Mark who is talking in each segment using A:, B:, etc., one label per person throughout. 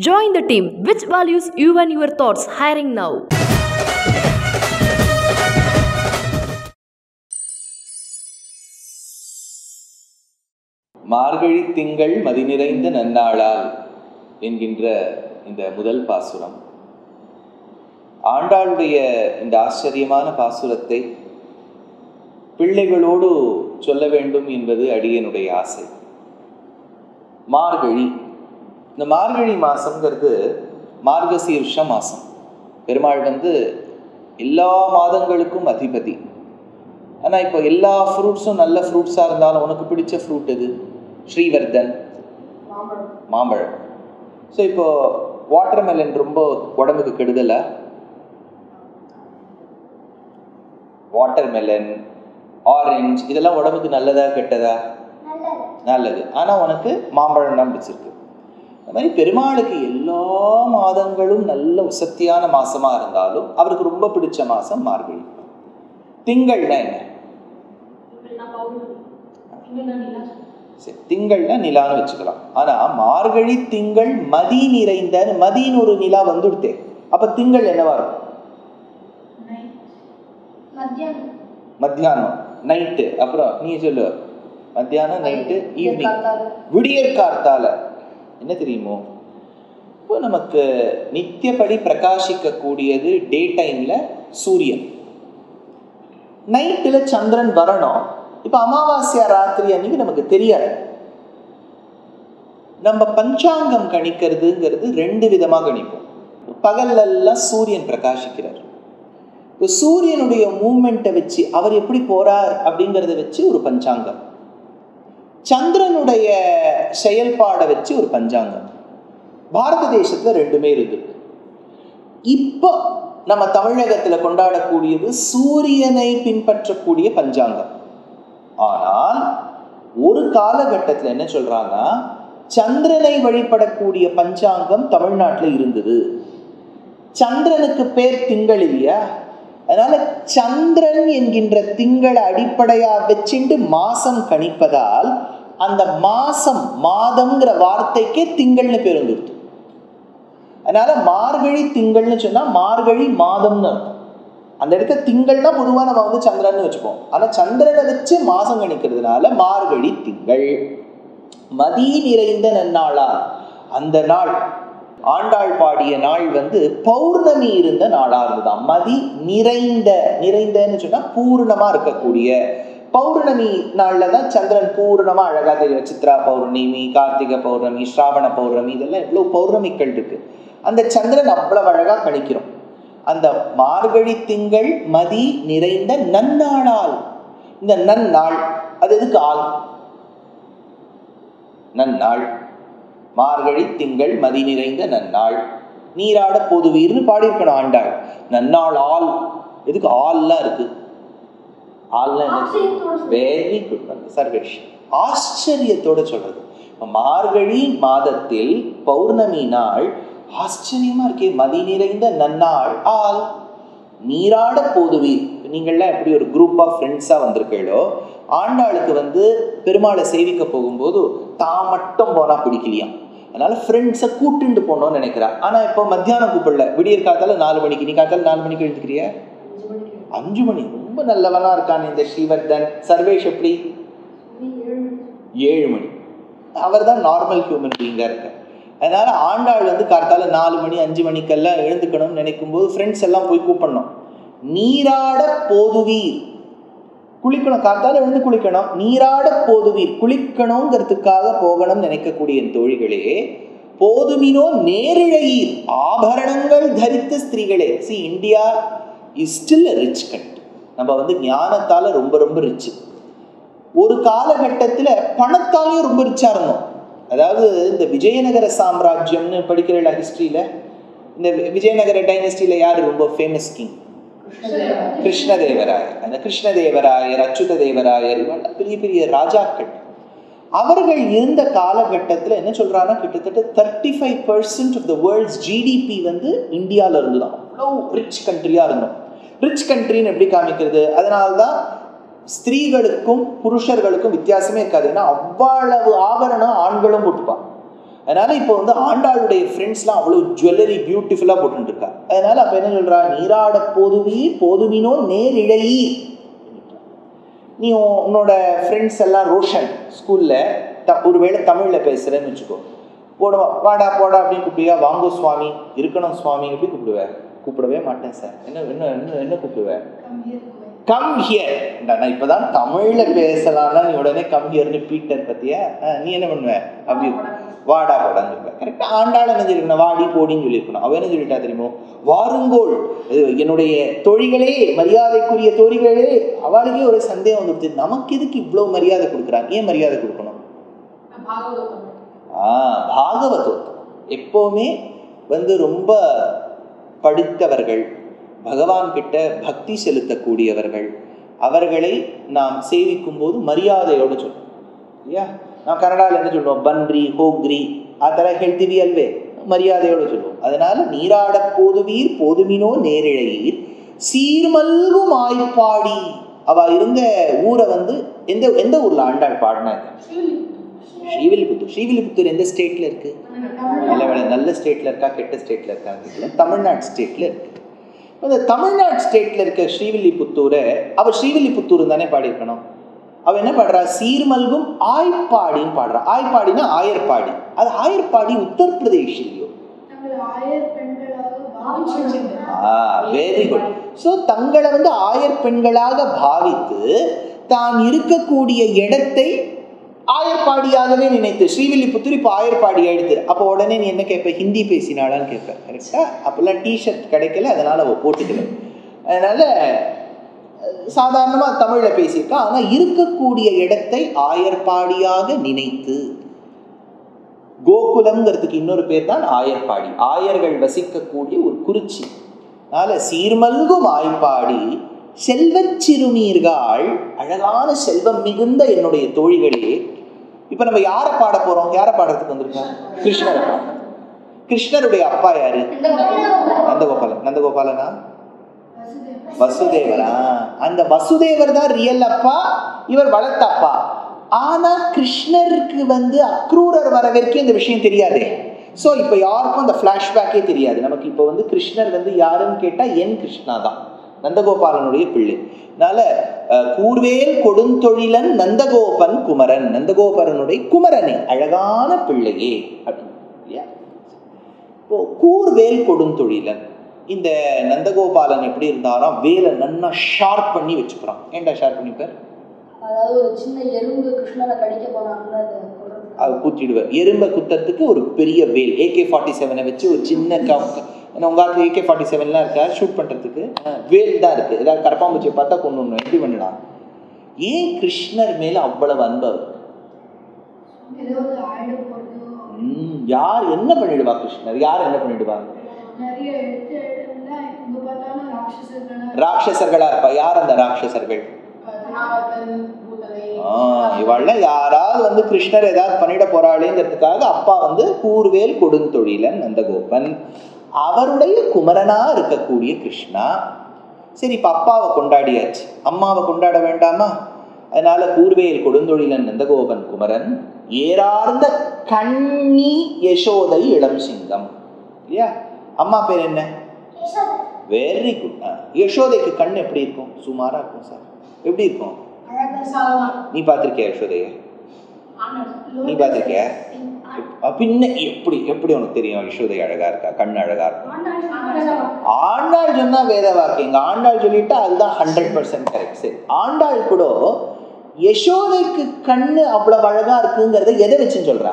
A: Join the team. Which values you and your thoughts? Hiring now.
B: மார்கழி திங்கள் மதி நிறைந்த நன்னாளால் என்கின்ற இந்த முதல் பாசுரம், ஆண்டாளுடைய இந்த ஆச்சரியமான பாசுரத்தை பிள்ளைகளோடு சொல்ல வேண்டும் என்பது அடியனுடைய ஆசை. மார்கழி, இந்த மார்கழி மாதங்கிறது மார்கசீர்ஷ மாதம். பெருமாள் எல்லா மாதங்களுக்கும் அதிபதி. ஆனால் இப்போ எல்லா ஃப்ரூட்ஸும் நல்ல ஃப்ரூட்ஸாக இருந்தாலும் உனக்கு பிடிச்ச ஃப்ரூட் எது? ஸ்ரீவர்தன், மாம்பழம். ஸோ இப்போ வாட்டர்மெலன் ரொம்ப உடம்புக்கு கெடுதலை? வாட்டர்மெலன், ஆரஞ்சு இதெல்லாம் உடம்புக்கு நல்லதா கெட்டதா? நல்லது. ஆனால் உனக்கு மாம்பழம் தான் பிடிச்சிருக்கு. அது மாதிரி பெருமாளுக்கு எல்லா மாதங்களும் நல்ல உசத்தியான மாசமா இருந்தாலும் அவருக்கு ரொம்ப பிடிச்ச மாசம் மார்கழி. திங்கள்னா என்ன? சரி, திங்கள்னா நிலான்னு வச்சுக்கலாம். ஆனா மார்கழி திங்கள் மதி நிறைந்த, மதின்னு ஒரு நிலா வந்துடுத்தே, அப்ப திங்கள் என்னவா இருக்கும்? மத்தியானம், நைட்டு. அப்புறம் நீ சொல்லு, மத்தியானம், நைட்டு, ஈவினிங், விடியற் கார்த்தால. என்ன தெரியுமோ, இப்போ நமக்கு நித்தியப்படி பிரகாசிக்க கூடியது டே டைம்ல சூரியன், நைட்டுல சந்திரன் வரணும். இப்ப அமாவாசையா ராத்திரி அன்னைக்கு நமக்கு தெரியாது. நம்ம பஞ்சாங்கம் கணிக்கிறதுங்கிறது ரெண்டு விதமா கணிப்போம். பகல்லெல்லாம் சூரியன் பிரகாசிக்கிறார். இப்போ சூரியனுடைய மூமெண்ட்டை வச்சு அவர் எப்படி போறார் அப்படிங்கிறத வச்சு ஒரு பஞ்சாங்கம், சந்திரனுடைய செயல்பாடை வச்சு ஒரு பஞ்சாங்கம். பாரத தேசத்துல ரெண்டுமே இருக்கு. இப்போ நம்ம தமிழகத்துல கொண்டாடக்கூடியது சூரியனை பின்பற்றக்கூடிய பஞ்சாங்கம். ஆனால் ஒரு காலகட்டத்தில் என்ன சொல்றாங்கன்னா, சந்திரனை வழிபடக்கூடிய பஞ்சாங்கம் தமிழ்நாட்டில் இருந்தது. சந்திரனுக்கு பேர் திங்கள் இல்லையா, அதனால சந்திரன் என்கின்ற திங்களை அடிப்படையா வச்சுட்டு மாசம் கணிப்பதால் அந்த மாசம், மாதம்ங்கிற வார்த்தைக்கே திங்கள்னு பேர் வந்துடுது. அதனால மார்கழி திங்கள்னு சொன்னா மார்கழி மாதம்னு அர்த்தம். அந்த இடத்துல திங்கள்னா பொதுவாக நம்ம சந்திரன் வச்சுப்போம். ஆனா சந்திரனை வச்சு மாசம் கணிக்கிறதுனால மார்கழி திங்கள். மதி நிறைந்த நன்னாளா, அந்த நாள் ஆண்டாள் பாடிய நாள் பௌர்ணமி இருந்த நாளா இருந்ததுதான். மதி நிறைந்த, நிறைந்தன்னு சொன்னா பூர்ணமா இருக்கக்கூடிய. பௌர்ணமி நாள்ல தான் சந்திரன் பூர்ணமா அழகா தெரியும். சித்ரா பௌர்ணமி, கார்த்திகை பௌர்ணமி, ஸ்ராவண பௌர்ணமி, இதெல்லாம் எவ்வளவு பௌர்ணமிகள் இருக்கு. அந்த சந்திரன் அவ்வளவு அழகா கணிக்கிறோம். அந்த மார்கழி திங்கள் மதி நிறைந்த நன்னாளால், இந்த நன்னாள் அது எதுக்கு ஆள்? நன்னாள், மார்கழி திங்கள் மதி நிறைந்த நன்னாள், நீராட பொதுவீர்னு பாடியிருக்கணும் ஆண்டாள். நன்னாள் ஆள், எதுக்கு ஆள்லாம் இருக்கு? ஆள்லாம் என்ன? வெரி குட் சர்வேஷ், ஆச்சரியத்தோட சொல்றது. மார்கழி மாதத்தில் பௌர்ணமி நாள் ஆச்சரியமா இருக்கே. மதி நிறைந்த நன்னாள் ஆள், நீராட போதுவீர். நீங்கள்லாம் எப்படி ஒரு குரூப் ஆஃப் ஃப்ரெண்ட்ஸா வந்திருக்கீங்களோ, ஆண்டாளுக்கு பெருமாளை சேவிக்க போகும்போது தான் மட்டும் போனா பிடிக்கலையாம். அதனால ஃப்ரெண்ட்ஸை கூட்டுண்டு போனோம்னு நினைக்கிறா. ஆனா இப்போ மத்தியானம் கூப்பிடல, விடியற் காத்தால 4 மணிக்கு. நீ காத்தால 4 மணிக்கு எழுந்துக்கிறிய? 5 மணி. ரொம்ப நல்லவனா இருக்கான் இந்த ஸ்ரீவர்தன். சர்வேஷ் எப்படி? 7 மணி. அவர் தான் நார்மல் ஹியூமன் பீயிங்கா இருக்க. அதனால ஆண்டாள் காத்தால 4 மணி 5 மணிக்கெல்லாம் எழுந்துக்கணும்னு நினைக்கும் போது ஃப்ரெண்ட்ஸ் எல்லாம் போய் கூப்பிடணும். நீராட போதுவீர், குளிக்கணும், காத்தால எழுந்து குளிக்கணும். நீராட போதுவீர், குளிக்கணுங்கிறதுக்காக போகணும்னு நினைக்கக்கூடிய என் தோழிகளே, போதுமினோ நேரிழையீர், ஆபரணங்கள் தரித்த ஸ்திரீகளே. See, India is still a rich country. நம்ம ஞானத்தால ரொம்ப ரொம்ப ரிச்சு. ஒரு காலகட்டத்தில் பணத்தாலையும் ரொம்ப ரிச்சா இருந்தோம். அதாவது இந்த விஜயநகர சாம்ராஜ்யம்னு படிக்கிறீங்களா ஹிஸ்டரியில? இந்த விஜயநகர டைனஸ்டியில யாரு ரொம்ப ஃபேமஸ் கிங்? கிருஷ்ணதேவராயர். அந்த கிருஷ்ணதேவராயர், அச்சுத தேவராயர், பெரிய பெரிய ராஜாக்கள். அவர்கள் இருந்த காலகட்டத்தில் என்ன சொல்றாங்கன்னா, கிட்டத்தட்ட 35% ஆஃப் த வேர்ல்ட்ஸ் ஜிடிபி இந்தியாவில இருந்து தான். அவ்வளோ ரிச் கண்ட்ரியா இருந்தோம். ரிச் கண்ட்ரின்னு எப்படி காமிக்கிறது? அதனால்தான் ஸ்திரீகளுக்கும் புருஷர்களுக்கும் வித்தியாசமே இருக்காது. ஏன்னா அவ்வளவு ஆபரணம் ஆண்களும் போட்டுப்பான். அதனால இப்போ வந்து ஆண்டாளுடைய ஃப்ரெண்ட்ஸ்லாம் அவ்வளோ ஜுவல்லரி பியூட்டிஃபுல்லாக போட்டுருக்கா. அதனால அப்போ என்ன சொல்றா, நீராட போதுவீர் போதுமினோ நேரிழையீர். நீ உன்னோட ஃப்ரெண்ட்ஸ் எல்லாம் ரோஷன் ஸ்கூலில் ஒருவேளை தமிழில் பேசுகிறேன்னு வச்சுக்கோ, போடுவா வாடா போடா அப்படின்னு கூப்பிடுவியா? வாங்கோ சுவாமி, இருக்கணும் சுவாமி எப்படி கூப்பிடுவேன்? கூப்பிடவே மாட்டேன் சார். என்ன என்ன என்ன என்ன கூப்பிடுவேன்? Come here. நான் இப்போதான் தமிழில் பேசலாம்னா நீ உடனே கம் ஹியர்னு பீட்டர் பத்தியா? நீ என்ன பண்ணுவேன்? அப்படி வாடா போடான்னு சொல்லுவேன். கரெக்டாக ஆண்டாள் என்ன சொல்லியிருக்கணும்? வாடி போடின்னு சொல்லியிருக்கணும். அவன் என்ன சொல்லிட்டா தெரியுமோ? வாருங்கோள் என்னுடைய தோழிகளே, மரியாதைக்குரிய தோழிகளே. அவளுக்கே ஒரு சந்தேகம் வந்துடுது, நமக்கு எதுக்கு இவ்வளோ மரியாதை கொடுக்குறாங்க? ஏன் மரியாதை கொடுக்கணும்? பாகவதோத்தம் எப்போவுமே வந்து ரொம்ப படித்தவர்கள், பகவான் கிட்ட பக்தி செலுத்தக்கூடியவர்கள், அவர்களை நாம் சேவிக்கும் போது மரியாதையோடு சொல்லுவோம் இல்லையா? நான் கன்னடாவில் என்ன சொல்லுவோம்? பன்ரி ஹோக்ரி ಆ ಥರ ಹೇಳ್ತೀವಿ ಅಲ್ವೇ? ಮರ್ಯಾದೆಯೋடு சொல்லுவோம். அதனால நீராட போதுவீர் போதுமினோ நேரிழையீர் சீர்மல்கும் ஆய்ப்பாடி. அவ இருந்த ஊரை வந்து எந்த ஊர்ல ஆண்டாள் பாடினாங்க? ஸ்ரீவில்லிபுத்தூர். ஸ்ரீவில்லிபுத்தூர் எந்த ஸ்டேட்ல இருக்கு? நல்ல ஸ்டேட்ல இருக்கா கெட்ட ஸ்டேட்ல இருக்காங்க? தமிழ்நாடு ஸ்டேட்ல இருக்கு. அந்த தமிழ்நாடு ஸ்டேட்ல இருக்க ஸ்ரீவில்லிபுத்தூரை அவ ஸ்ரீவில்லிபுத்தூர் தானே பாடியிருக்கணும். அவ என்ன பாடுறா? சீர்மல்கும் ஆய்ப்பாடின்னு பாடுறா. ஆய்ப்பாடினா ஆயர்பாடி. அது ஆயர்பாடி உத்தரப்பிரதேஷ் இல்லையோ? Very good. ஸோ தங்களை வந்து ஆயர் பெண்களாக பாவித்து தான் இருக்கக்கூடிய இடத்தை ஆயர்பாடியாகவே நினைத்து ஸ்ரீவில்லிபுத்தூர் இப்போ ஆயர்பாடி ஆயிடுது. அப்போ உடனே நீ என்ன கேட்ப? ஹிந்தி பேசினாலான்னு கேட்ப. கரெக்டா? அப்பெல்லாம் டிஷர்ட் கிடைக்கல, அதனால அவ போட்டுக்கல. அதனால சாதாரணமாக தமிழில் பேசியிருக்கா. ஆனால் இருக்கக்கூடிய இடத்தை ஆயர்பாடியாக நினைத்து. கோகுலம்ங்கிறதுக்கு இன்னொரு பேர் தான் ஆயர்பாடி. ஆயர்கள் வசிக்கக்கூடிய ஒரு குறிச்சி. அதனால சீர்மல்கும் ஆய்ப்பாடி செல்வச் சிறுமீர்கள், அழகான செல்வம் மிகுந்த என்னுடைய தோழிகளே. இப்ப நம்ம யாரை பாட போறோம்? யாரை பாடுறதுக்கு வந்திருக்கோம்? கிருஷ்ணரை. கிருஷ்ணருடைய அப்பா யாரு? நந்தகோபாலன். நந்தகோபாலனா? வசுதேவரா? அந்த வசுதேவர் தான் ரியல் அப்பா, இவர் வளர்த்த அப்பா. ஆனா கிருஷ்ணருக்கு வந்து அக்ரூரர் வர வரைக்கும் இந்த விஷயம் தெரியாதே. ஸோ இப்போ யாருக்கும் அந்த ஃப்ளாஷ்பேக்கே தெரியாது. நமக்கு இப்போ வந்து கிருஷ்ணர் வந்து யாருன்னு கேட்டால் என் கிருஷ்ணா தான், நந்தகோபாலனுடைய பிள்ளை. அதனால கூர்வேல் கொடுந்தொழிலன் நந்தகோபன் குமரன், நந்தகோபரனுடைய குமரனே, அழகான பிள்ளையே அப்படின்னு. இப்போ கூர்வேல் கொடுந்தொழிலன். இந்த நந்தகோபாலன் எப்படி இருந்தாராம்? வேலை நல்லா ஷார்ப் பண்ணி வச்சுக்கிறான். ஏன்டா ஷார்ப் பண்ணிப்பார்?
C: அதாவது ஒரு சின்ன எறும்பு கிருஷ்ணனை கடிக்க போனாங்க,
B: அது குத்திடுவார். எறும்பை குத்தத்துக்கு ஒரு பெரிய வேல் AK-47 வச்சு ஒரு சின்ன உங்களுக்கு AK-47 இருக்கா ஷூட் பண்றதுக்கு? வேல் தான் இருக்கு. ஏதாவது கரப்பாம்பூச்சியை பார்த்தா கொண்டு எப்படி பண்ணலாம்? ஏன் கிருஷ்ணர் மேல அவ்வளவு அன்பு? யார் என்ன பண்ணிடுவா? கிருஷ்ணர் யார் என்ன பண்ணிடுவாங்க? ராட்சசர்களா இருப்பா. யார் அந்த ராட்சசர்கள்? இவள்ல யாராவது வந்து கிருஷ்ணர் ஏதாவது பண்ணிட போறாளேங்கிறதுக்காக அப்பா வந்து கூர்வேல் கொடுந்தொழிலன் நந்தகோபன், அவருடைய குமரனா இருக்கக்கூடிய கிருஷ்ணா. சரி, இப்ப அப்பாவை கொண்டாடியாச்சு, அம்மாவை கொண்டாட வேண்டாமா? அதனால கூர்வேல் கொடுந்தொழிலன் நந்தகோபன் குமரன், ஏறார்ந்த கண்ணி யசோதை இளம் சிங்கம். இல்லையா? அம்மா பேர் என்ன? Very good. யசோதைக்கு கண் எப்படி இருக்கும்? சுமாரா இருக்கும் சார். எப்படி இருக்கும்? நீ பார்த்திருக்கியா யசோதைய? நீ பார்த்திருக்கியா? பின்ன எப்படி எப்படி உனக்கு தெரியும் யசோதை அழகா இருக்கா? கண் அழகா இருக்கும். ஆண்டாள் சொன்னா வேத வாக்கியங்க. ஆண்டாள் சொல்லிட்டா அதுதான் 100% கரெக்ட். சரி, ஆண்டாள் கூட யசோதைக்கு கண்ணு அவ்வளவு அழகா இருக்குங்கிறத எதை வச்சுன்னு சொல்றா?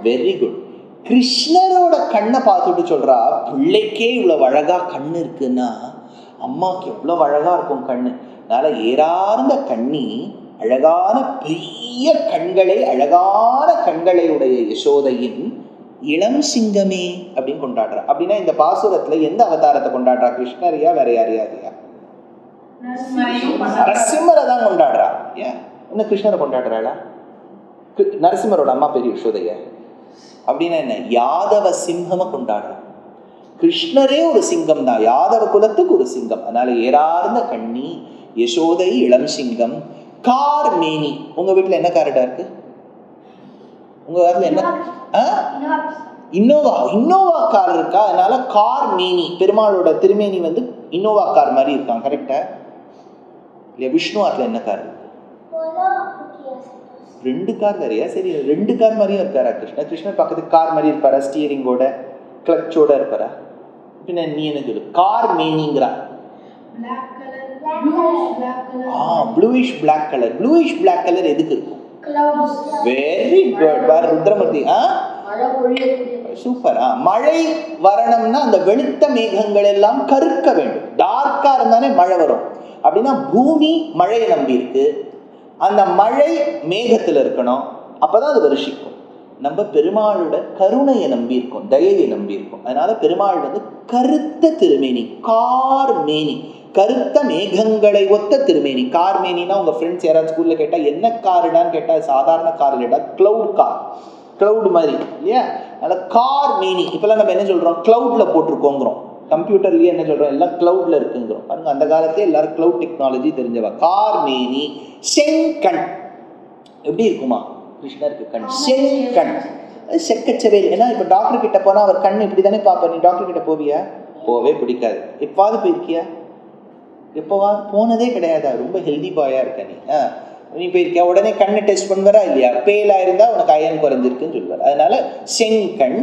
B: Very good. கிருஷ்ணரோட கண்ணை பார்த்துட்டு சொல்றா, பிள்ளைக்கே இவ்வளவு அழகா கண்ணு இருக்குன்னா அம்மாவுக்கு எவ்வளவு அழகா இருக்கும் கண்ணு. அதனால ஏறார்ந்த கண்ணி, அழகான பெரிய கண்களை, அழகான கண்களை உடைய யசோதையின் இளம் சிங்கமே அப்படின்னு கொண்டாடுறா. அப்படின்னா இந்த பாசுரத்துல எந்த அவதாரத்தை கொண்டாடுறா? கிருஷ்ணரையா வேற யாரையா? நரசிம்மரை தான் கொண்டாடுறா. ஏன் இன்னும் கிருஷ்ணரை கொண்டாடுறாளா? நரசிம்மரோட அம்மா பேர் யசோதைய. அப்படின்னா என்ன? யாதவ சிம்மமா கொண்டாடுறா. கிருஷ்ணரே ஒரு சிங்கம் தான், யாதவ குலத்துக்கு ஒரு சிங்கம். அதனால ஏறார்ந்த கண்ணி யசோதை இளம் சிங்கம் கார் மேனி. உங்க வீட்டுல என்ன காரடா இருக்கு? உங்கள் காரில் என்ன? இன்னோவா கார் இருக்கா? அதனால கார் மேனி, பெருமாளோட திருமேனி வந்து இன்னோவா கார் மாதிரி இருக்கான். கரெக்டா இல்லையா? விஷ்ணு ஆத்துல என்ன கார் இருக்கு? 2 கார் வேறையா? சரி, 2 கார் மாதிரியும் இருக்காரா கிருஷ்ணர்? கிருஷ்ணர் பக்கத்துக்கு கார் மாதிரி இருப்பாரா? ஸ்டீரிங்கோட கிளச்சோட இருப்பாரா? பின்ன நீ என்ன சொல்லு? கார் மேனிங்கிறா. Bluish black colour. Bluish black colour எதுக்கு இருக்கும்? Very good. வேற ருத்ரமூர்த்தி. சூப்பர். மழை வரணும்னா அந்த வெளுத்த மேகங்கள் எல்லாம் கருக்க வேண்டும். டார்க்கா இருந்தானே மழை வரும். அப்படின்னா பூமி மழையை நம்பி இருக்கு. அந்த மழை மேகத்துல இருக்கணும், அப்பதான் அது வருஷிக்கும். நம்ம பெருமாளோட கருணையை நம்பி இருக்கோம், தயையை நம்பி இருக்கோம். அதனால பெருமாள் வந்து கருத்த திருமேனி, கார் மேனி, கருத்த மேகங்களை ஒத்த திருமேனி. கார் மேனினா உங்க ஃப்ரெண்ட்ஸ் யாராவது ஸ்கூல்ல கேட்டா என்ன காருடான்னு கேட்டா சாதாரண கார் இல்லைடா, கிளவுட் கார், கிளவுட் மாதிரி இல்லையா? அதனால கார் மேனி. இப்பெல்லாம் நம்ம என்ன சொல்றோம்? கிளவுட்ல போட்டிருக்கோங்கிறோம். கம்ப்யூட்டர்லயே என்ன சொல்றோம்? எல்லாம் கிளவுட்ல இருக்குங்கிறோம். பாருங்க, அந்த காலத்துல எல்லாரும் கிளவுட் டெக்னாலஜி தெரிஞ்சவா. கார் மேனி, செங்கண். எப்படி இருக்குமா கிருஷ்ணருக்கு கண்? செங்கண், செக்கச்சவேல். ஏன்னா இப்ப டாக்டர் கிட்ட போனா அவர் கண் இப்படி தானே பாப்பா. நீ டாக்டர் கிட்ட போவியா? போவே பிடிக்காது. எப்பாவது போயிருக்கியா? எப்போவா? போனதே கிடையாதா? ரொம்ப ஹெல்தி பாயா இருக்க நீ. நீ போயிருக்கியா? உடனே கண்ணை டெஸ்ட் பண்ணுவாரா இல்லையா? பேலா இருந்தா உனக்கு அயன் குறைஞ்சிருக்குன்னு சொல்லுவார். அதனால செங்கண்,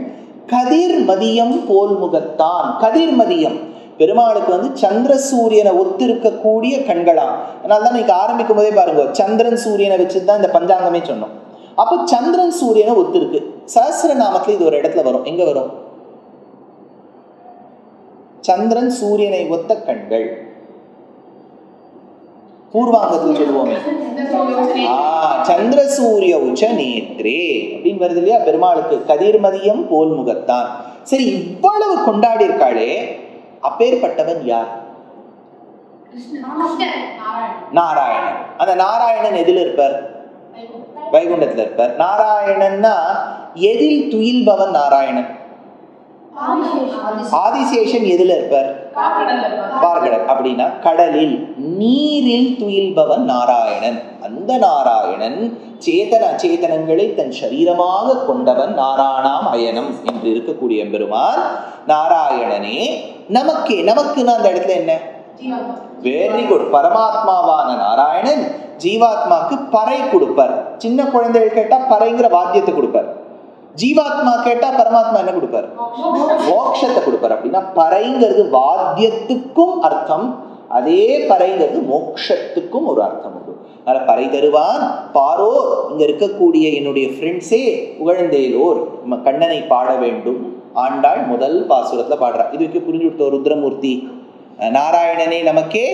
B: கதிர் மதியம் போல் முகத்தான். கதிர் மதியம் பெருமாளுக்கு வந்து சந்திர சூரியனை ஒத்து இருக்கக்கூடிய கண்களாம். அதனால தான் இன்னைக்கு ஆரம்பிக்கும் போதே பாருங்க, சந்திரன் சூரியனை வச்சுதான் இந்த பஞ்சாங்கமே சொன்னோம். அப்போ சந்திரன் சூரியனை ஒத்து இருக்கு. சஹஸ்ரநாமத்துல இது ஒரு இடத்துல வரும். எங்க வரும்? சந்திரன் சூரியனை ஒத்த கண்கள். பூர்வாங்கத்தில் சொல்லுவோமே, சந்திர சூரிய உச்ச நேத்ரே அப்படின்னு வருது இல்லையா? பெருமாளுக்கு கதிர்மதியம் போல் முகத்தான். சரி, இவ்வளவு கொண்டாடி இருக்காளே, அப்பேற்பட்டவன் யார்? நாராயணன். அந்த நாராயணன் எதில் இருப்பார்? வைகுண்டத்துல இருப்பார். நாராயணன்னா எதில் துயில்பவன்? நாராயணன். ஆதிசேஷன் எதுல இருப்பார்? பார்க்கடல். அப்படின்னா கடலில், நீரில் துயில்பவன் நாராயணன். அந்த நாராயணன் சேதன அச்சேதனங்களை தன் சரீரமாக கொண்டவன். நாராயணாம் அயனம் என்று இருக்கக்கூடிய பெருமான் நாராயணனே நமக்கு. நமக்குன்னா அந்த இடத்துல என்ன? Very good. பரமாத்மாவான நாராயணன் ஜீவாத்மாக்கு பறை கொடுப்பார். சின்ன குழந்தைகள் கேட்டா பறைங்கிற வாத்தியத்தை கொடுப்பார். ஜீவாத்மா கேட்டா பரமாத்மா என்ன கொடுப்பார்? மோட்சத்தை கொடுப்பார். அப்படின்னா பறைங்கிறது வாத்தியத்துக்கும் அர்த்தம், அதே பறைங்கிறது மோட்சத்துக்கும் ஒரு அர்த்தம் உண்டு. அதனால பறை தருவான் பாரோர். இங்க இருக்கக்கூடிய என்னுடைய ஃப்ரெண்ட்ஸே புகழ்ந்தேலோர், கண்ணனை பாட வேண்டும். ஆண்டாள் முதல் பாசுரத்துல பாடுறா. இதுக்கு புரிஞ்சு விட்டோம் ருத்ரமூர்த்தி. நாராயணனே நமக்கே.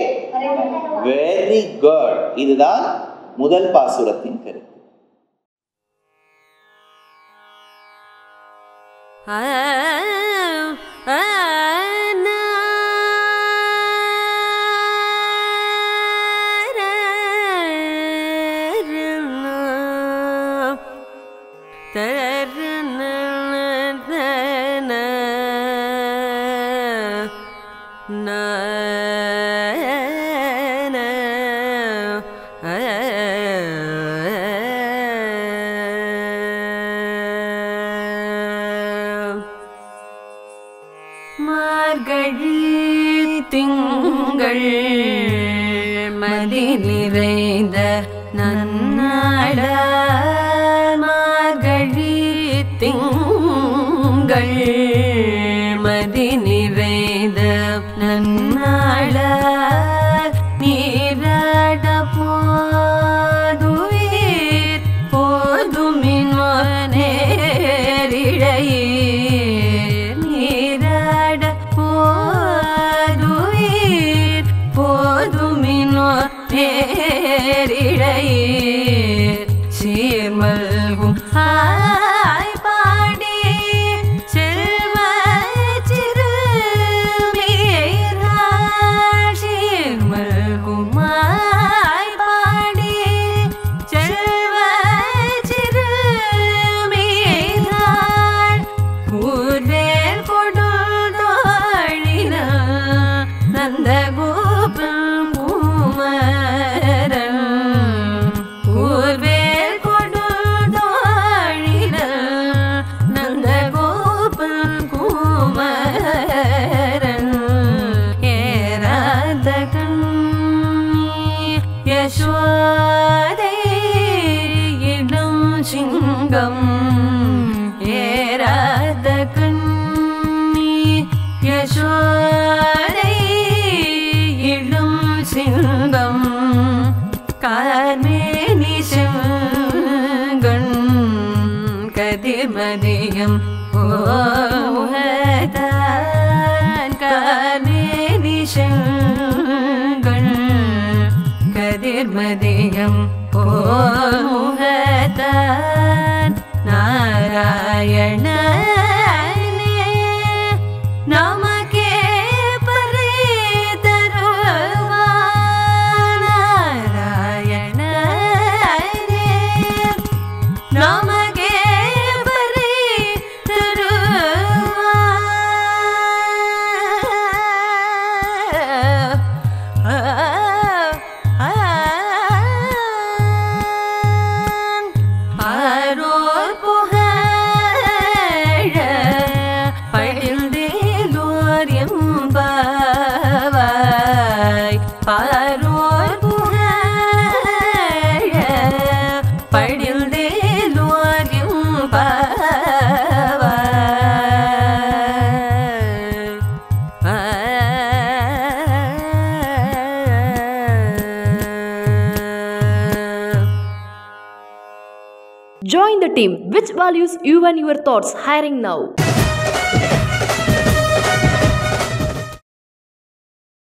B: Very good. இதுதான் முதல் பாசுரத்தின் கருத்து.
D: செல்வ சிறு சோலை இளம் சிங்கம் கார்மேனி செங்கண் கதிர்மதியம் ஓமுகத்தான் கார்மேனி செங்கண் கதிர்மதியம் ஓமுகத்தான் நாராயண நமக்கே பரி தருவான் நாராயண நமக்கே பரி தருவான் ஆரோர் புகழ படிந்தேலோர் எம்பாவாய் பாரோர் புகழ படிந்தேலோர் எம்பாவாய்.
A: Join the team. Which values you and your thoughts? Hiring now.